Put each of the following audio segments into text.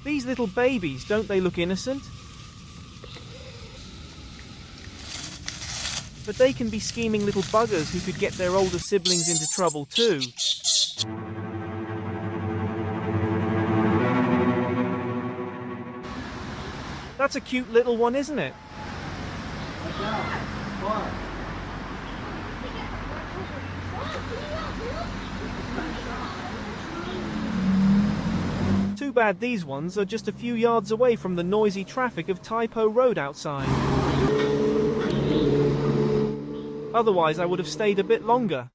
These little babies, don't they look innocent? But they can be scheming little buggers who could get their older siblings into trouble too. That's a cute little one, isn't it? Too bad these ones are just a few yards away from the noisy traffic of Typo Road outside. Otherwise I would have stayed a bit longer.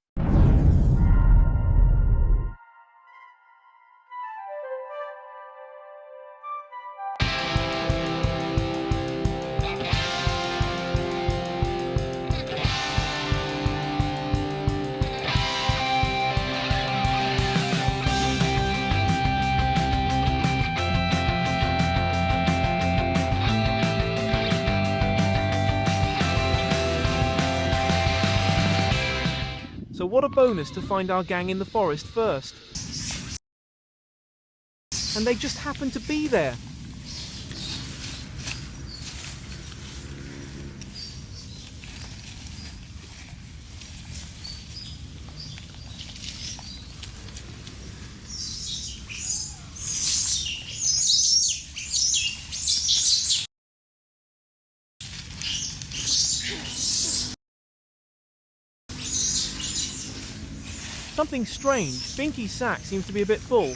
So what a bonus to find our gang in the forest first. And they just happened to be there. Something strange. Binky's sack seems to be a bit full.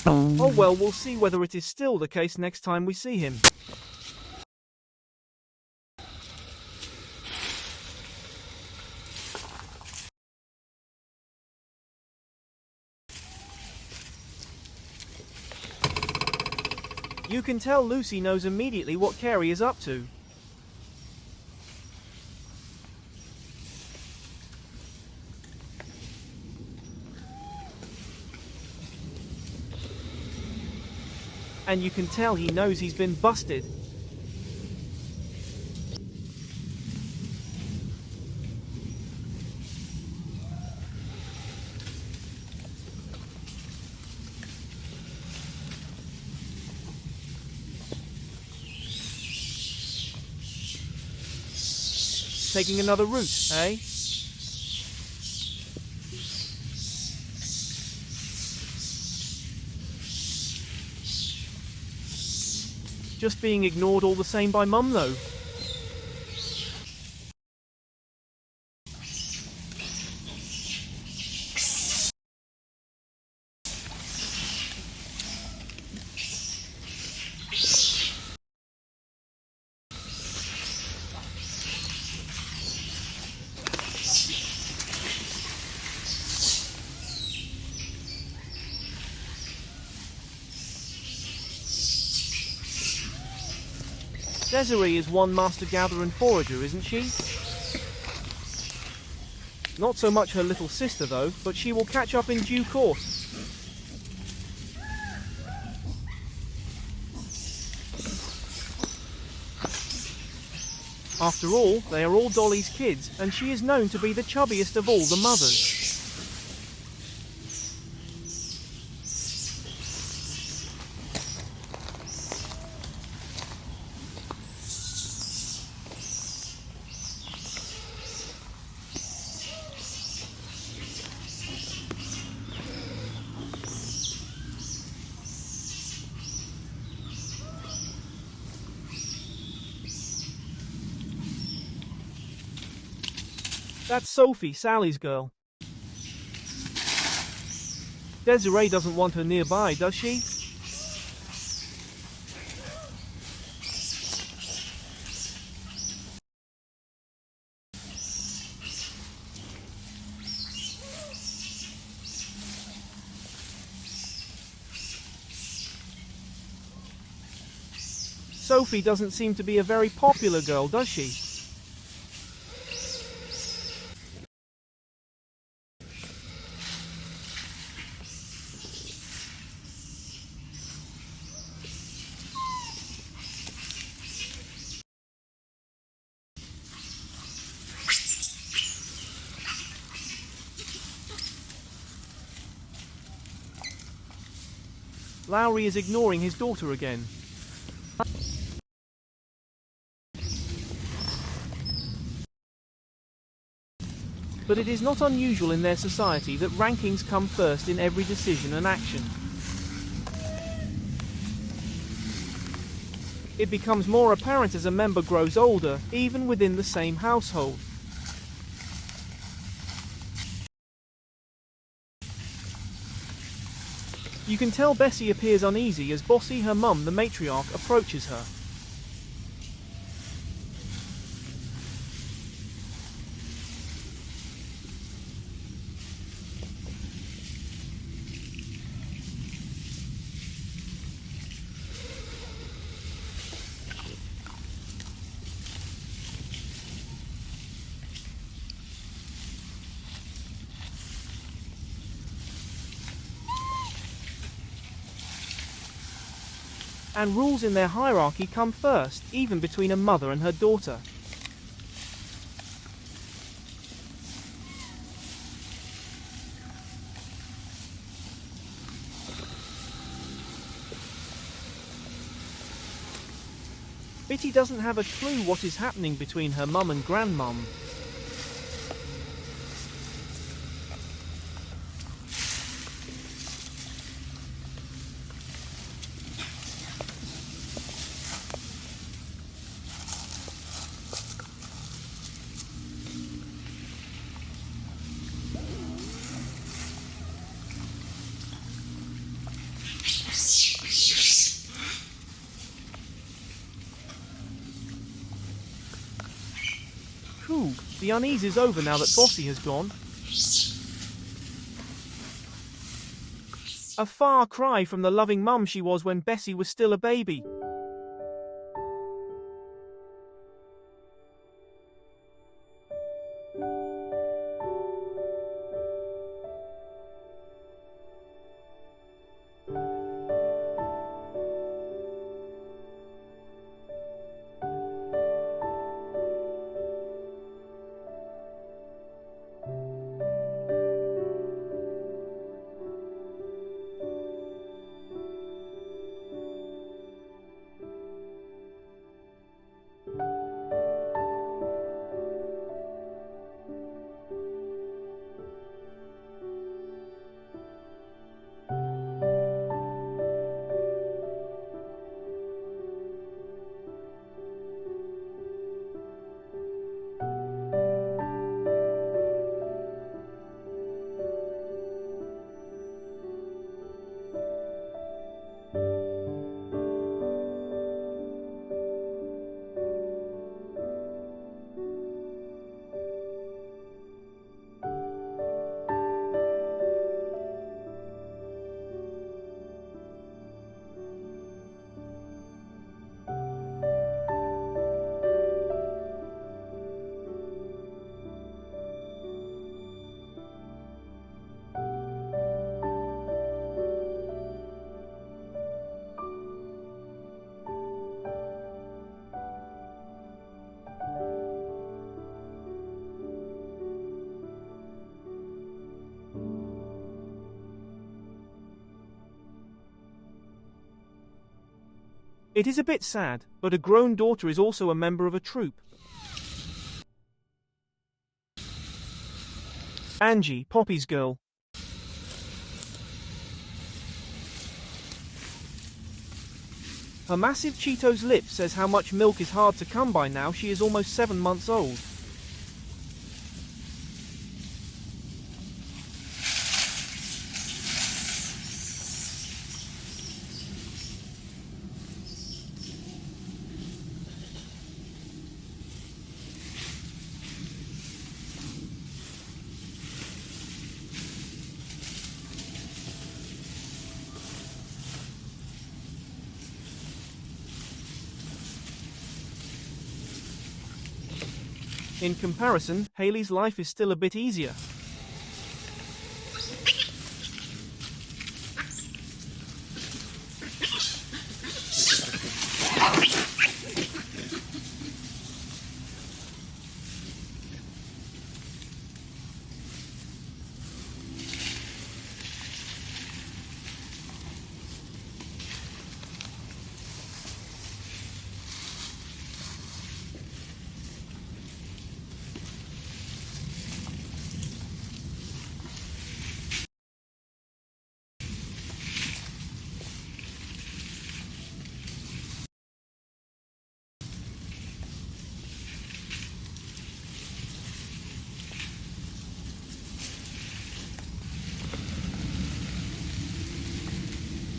Oh well, we'll see whether it is still the case next time we see him. You can tell Lucy knows immediately what Carey is up to. And you can tell he knows he's been busted. Taking another route, eh? Just being ignored all the same by Mum, though. Desiree is one master gatherer and forager, isn't she? Not so much her little sister though, but she will catch up in due course. After all, they are all Dolly's kids, and she is known to be the chubbiest of all the mothers. That's Sophie, Sally's girl. Desiree doesn't want her nearby, does she? Sophie doesn't seem to be a very popular girl, does she? Lowry is ignoring his daughter again. But it is not unusual in their society that rankings come first in every decision and action. It becomes more apparent as a member grows older, even within the same household. You can tell Bessie appears uneasy as Bossy, her mum, the matriarch, approaches her. And rules in their hierarchy come first, even between a mother and her daughter. Bitty doesn't have a clue what is happening between her mum and grandmum. Cool, the unease is over now that Bossy has gone. A far cry from the loving mum she was when Bessie was still a baby. It is a bit sad, but a grown daughter is also a member of a troop. Angie, Poppy's girl. Her massive Cheetos lip says how much milk is hard to come by now she is almost 7 months old. In comparison, Hayley's life is still a bit easier.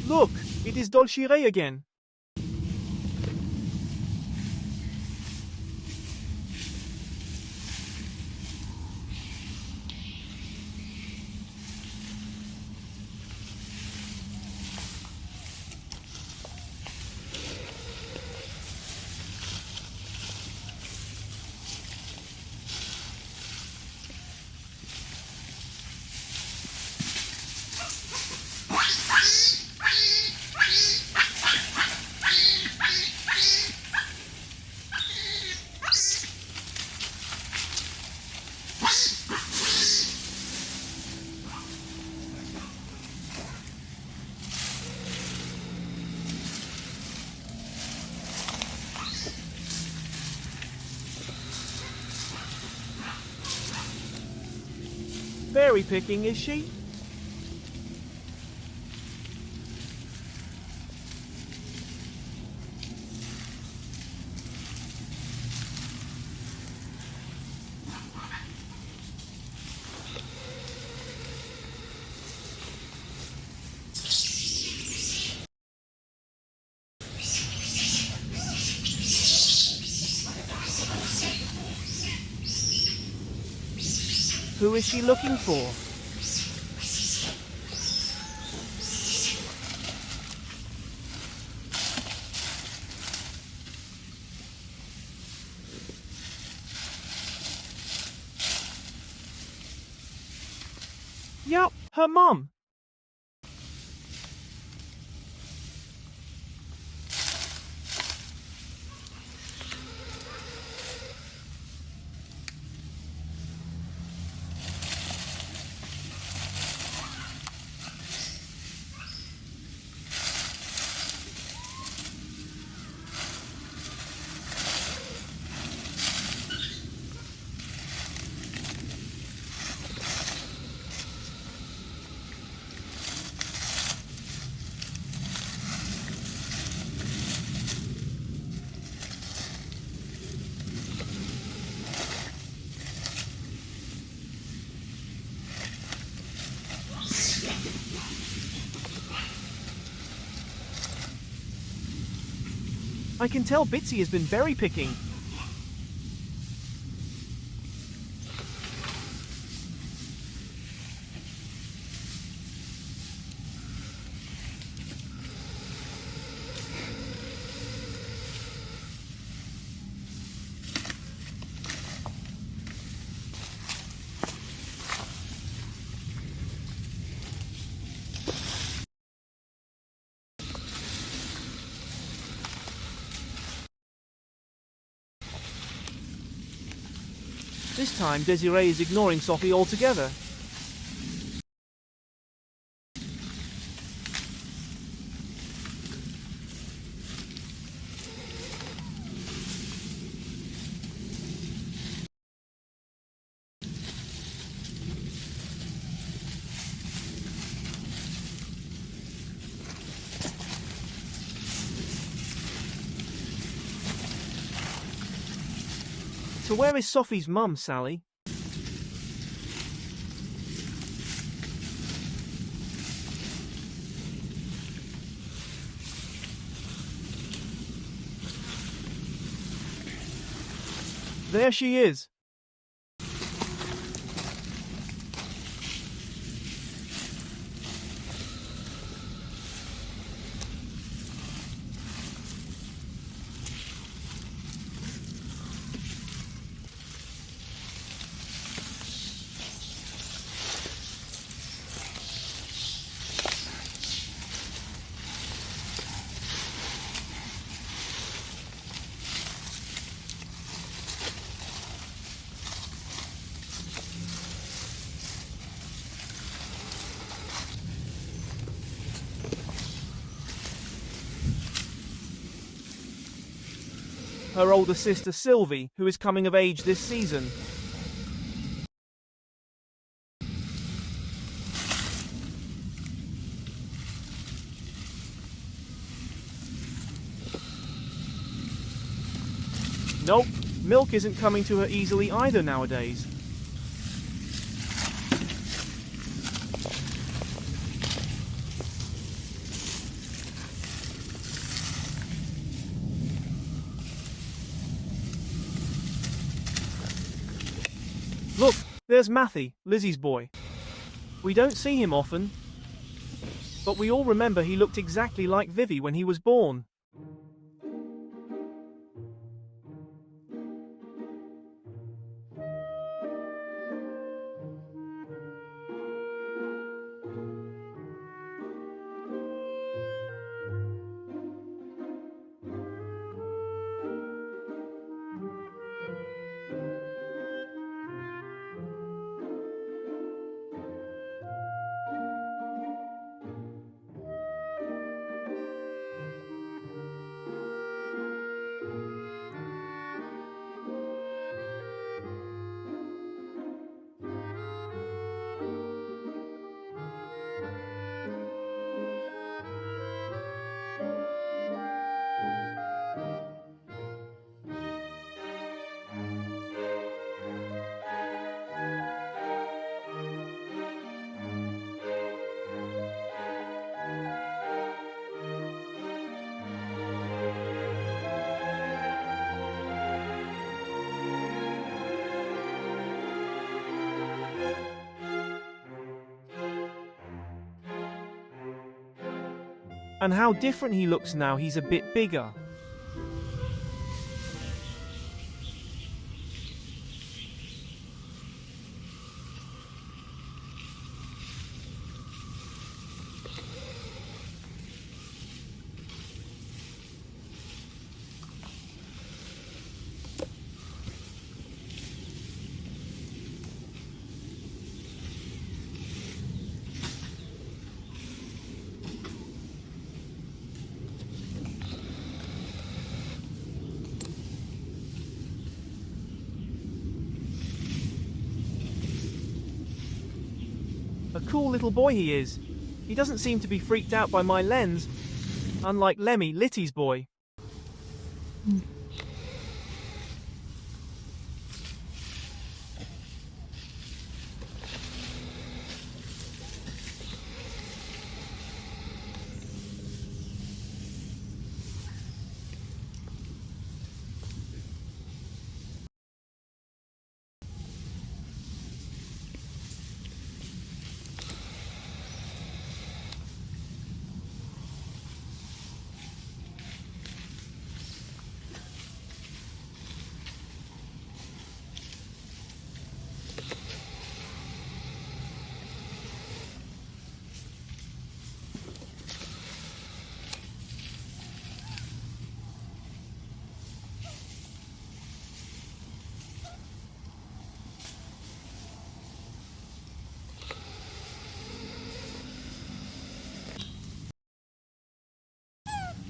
Look, it is Dolcire again. Berry picking, is she? Who is she looking for? Yup, her mom. I can tell Bitsy has been berry picking. This time Desiree is ignoring Sophie altogether. So where is Sophie's mum, Sally? There she is. Her older sister Sylvie, who is coming of age this season. Nope, milk isn't coming to her easily either nowadays. There's Matthew, Lizzie's boy. We don't see him often, but we all remember he looked exactly like Vivi when he was born. And how different he looks now, he's a bit bigger. A cool little boy he is. He doesn't seem to be freaked out by my lens, unlike Lemmy, Littie's boy.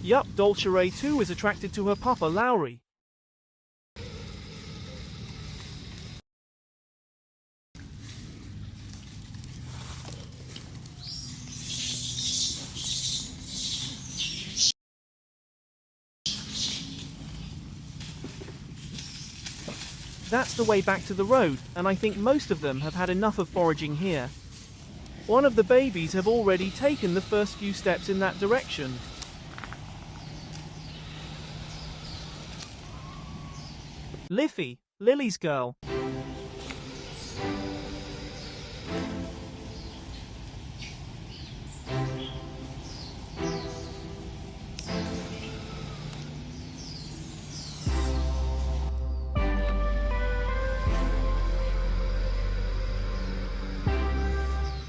Yup, Dolce Ray too is attracted to her papa Lowry. That's the way back to the road, and I think most of them have had enough of foraging here. One of the babies have already taken the first few steps in that direction. Liffy, Lily's girl.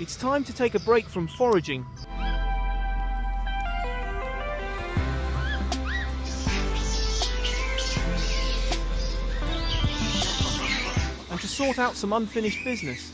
It's time to take a break from foraging. And to sort out some unfinished business.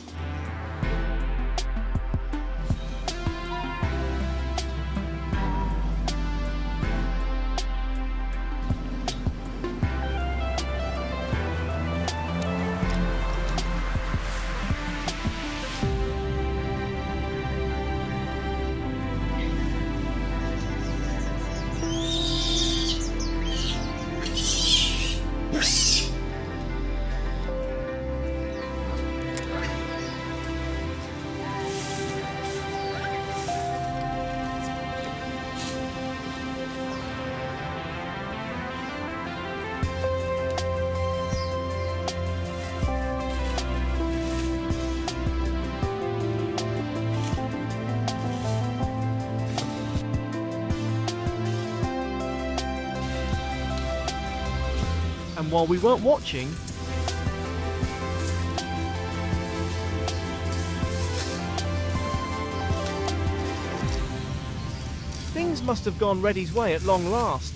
And while we weren't watching, things must have gone Reddy's way at long last.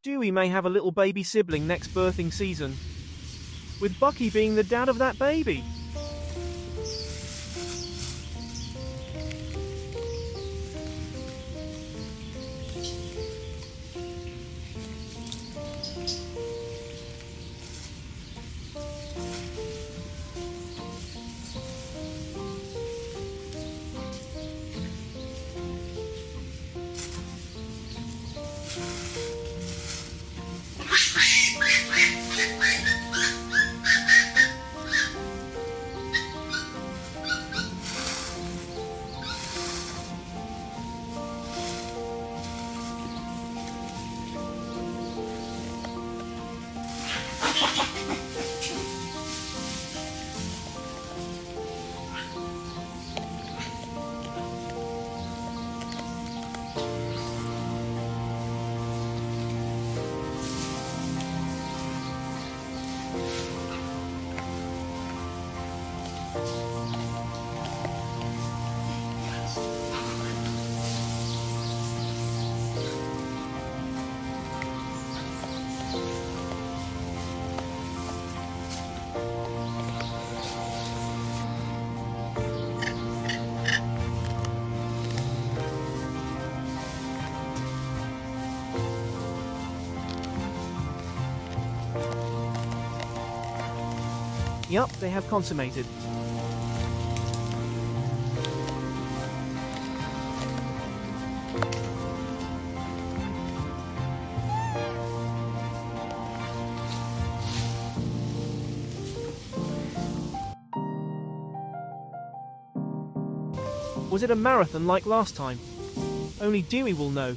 Dewey may have a little baby sibling next birthing season, with Bucky being the dad of that baby. Yup, they have consummated. Was it a marathon like last time? Only Dewey will know.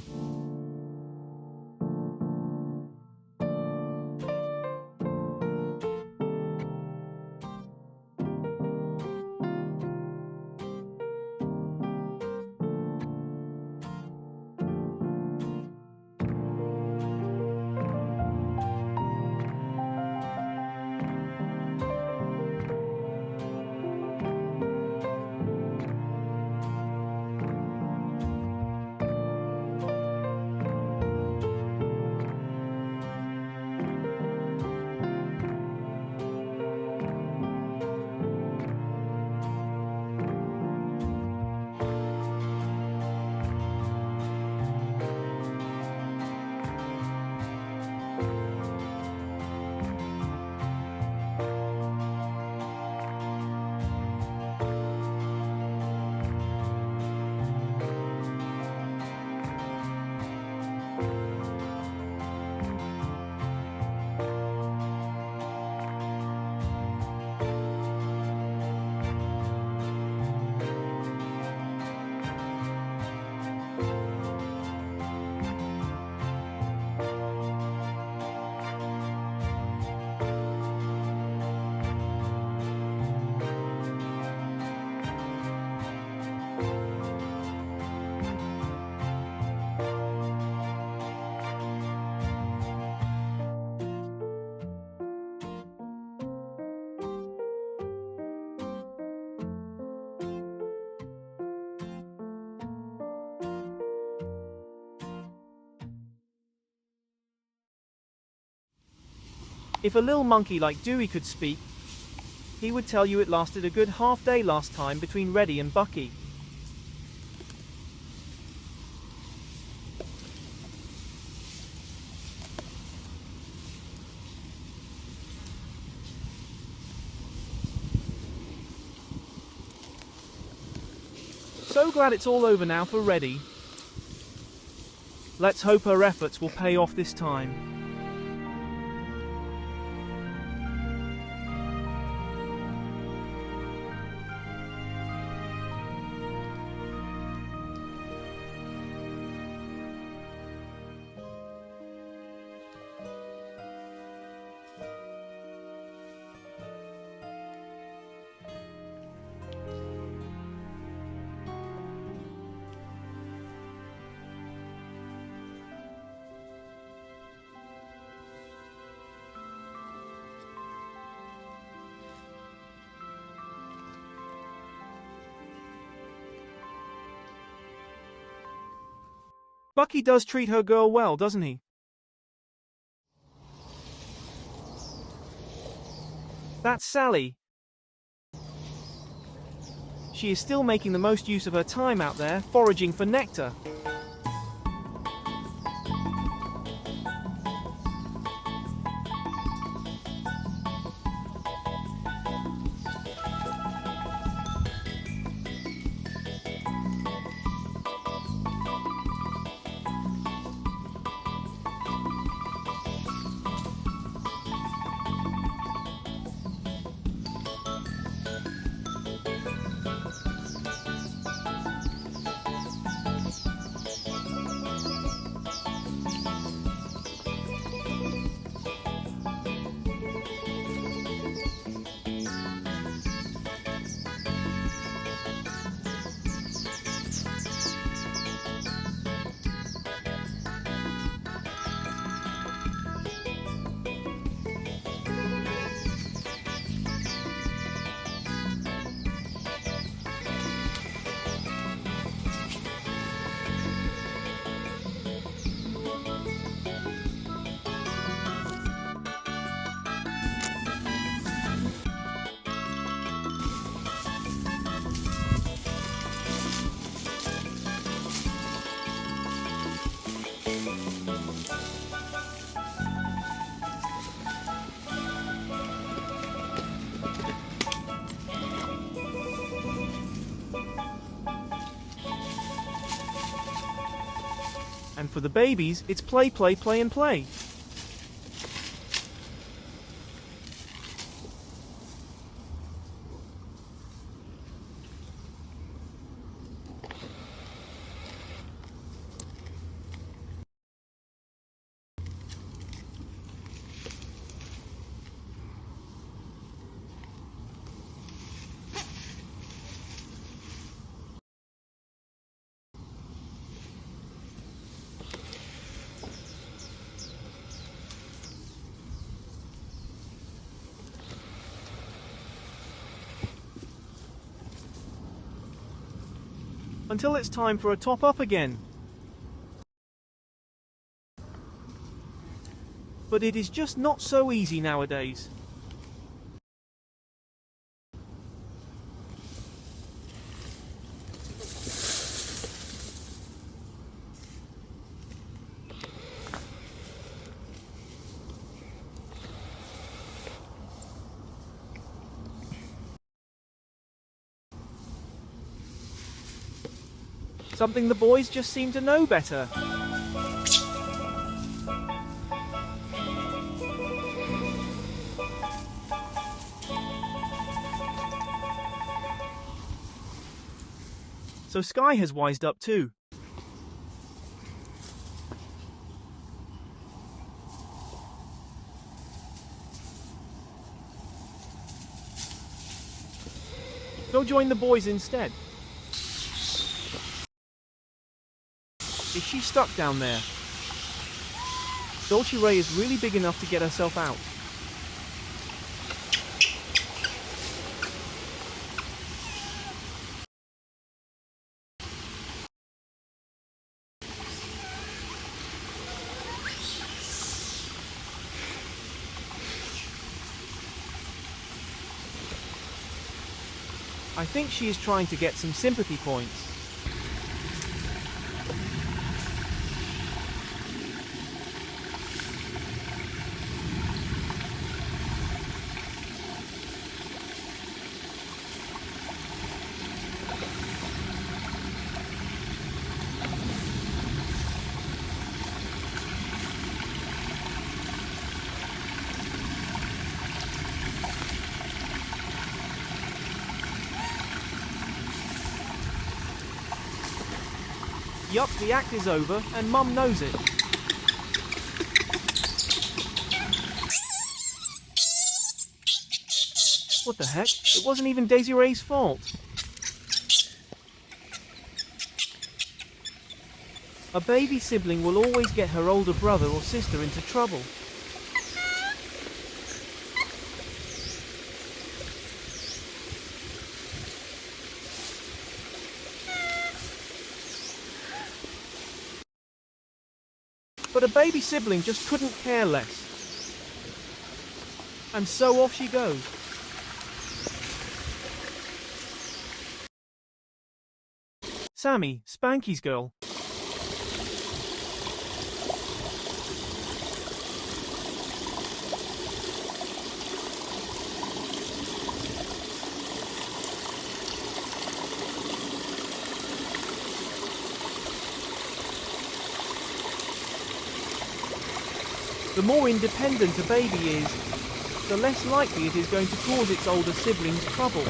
If a little monkey like Dewey could speak, he would tell you it lasted a good half day last time between Reddy and Bucky. So glad it's all over now for Reddy. Let's hope her efforts will pay off this time. Bucky does treat her girl well, doesn't he? That's Sally. She is still making the most use of her time out there, foraging for nectar. And for the babies, it's play, play, play and play. Until it's time for a top up again. But it is just not so easy nowadays. Something the boys just seem to know better. So Sky has wised up too. Go join the boys instead. Is she stuck down there? Dolce Ray is really big enough to get herself out. I think she is trying to get some sympathy points. Yup, the act is over, and Mum knows it. What the heck? It wasn't even Daisy Ray's fault. A baby sibling will always get her older brother or sister into trouble. But a baby sibling just couldn't care less. And so off she goes. Sammy, Spanky's girl. The more independent a baby is, the less likely it is going to cause its older siblings trouble.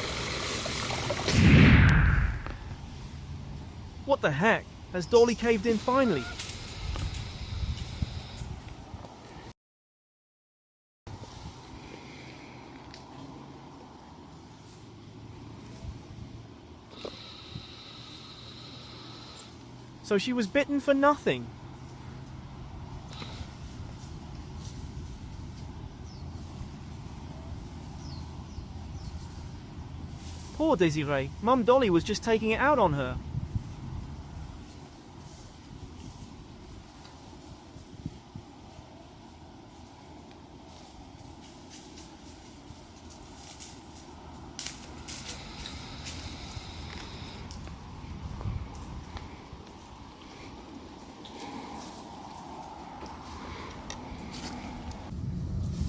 What the heck? Has Dolly caved in finally? So she was bitten for nothing. Poor Desiree, Mum Dolly was just taking it out on her.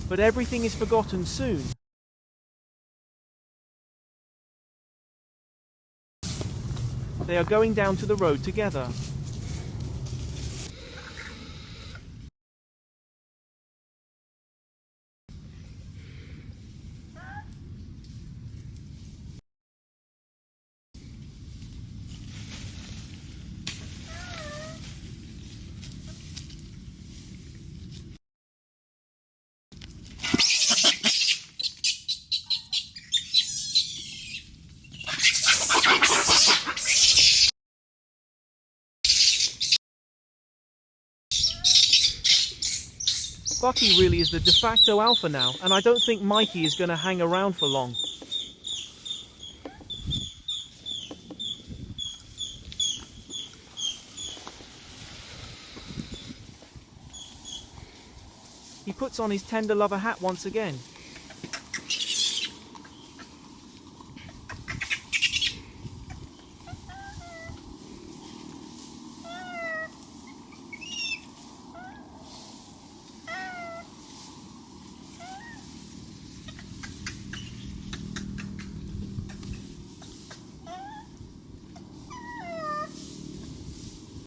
But everything is forgotten soon. They are going down to the road together. Bucky really is the de facto alpha now, and I don't think Mikey is going to hang around for long. He puts on his tender lover hat once again.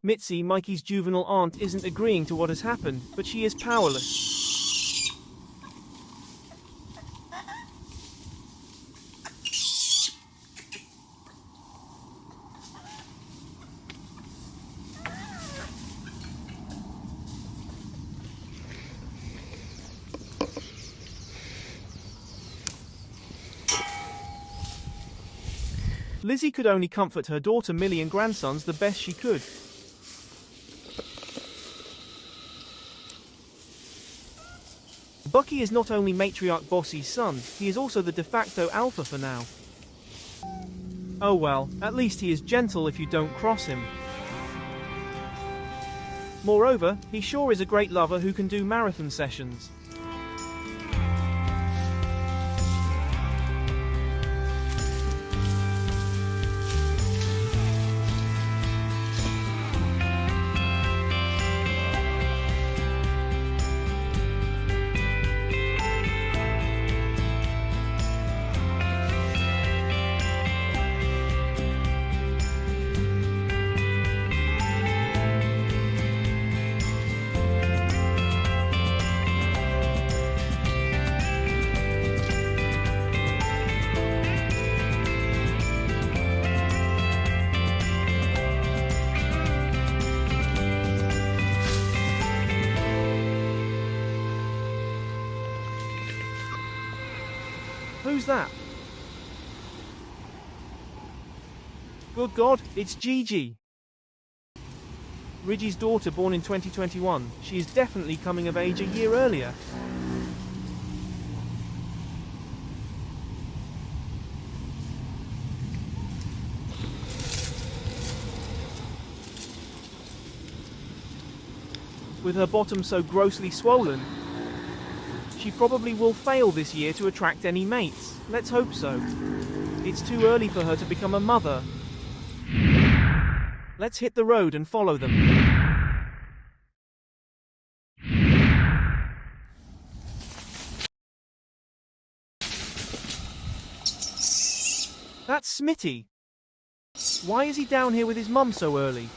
Mitzi, Mikey's juvenile aunt, isn't agreeing to what has happened, but she is powerless. Lizzie could only comfort her daughter Millie and grandsons the best she could. Bucky is not only matriarch Bossy's son, he is also the de facto alpha for now. Oh well, at least he is gentle if you don't cross him. Moreover, he sure is a great lover who can do marathon sessions. Who's that? Good God, it's Gigi. Ridgie's daughter, born in 2021. She is definitely coming of age a year earlier. With her bottom so grossly swollen, she probably will fail this year to attract any mates. Let's hope so. It's too early for her to become a mother. Let's hit the road and follow them. That's Smitty. Why is he down here with his mum so early?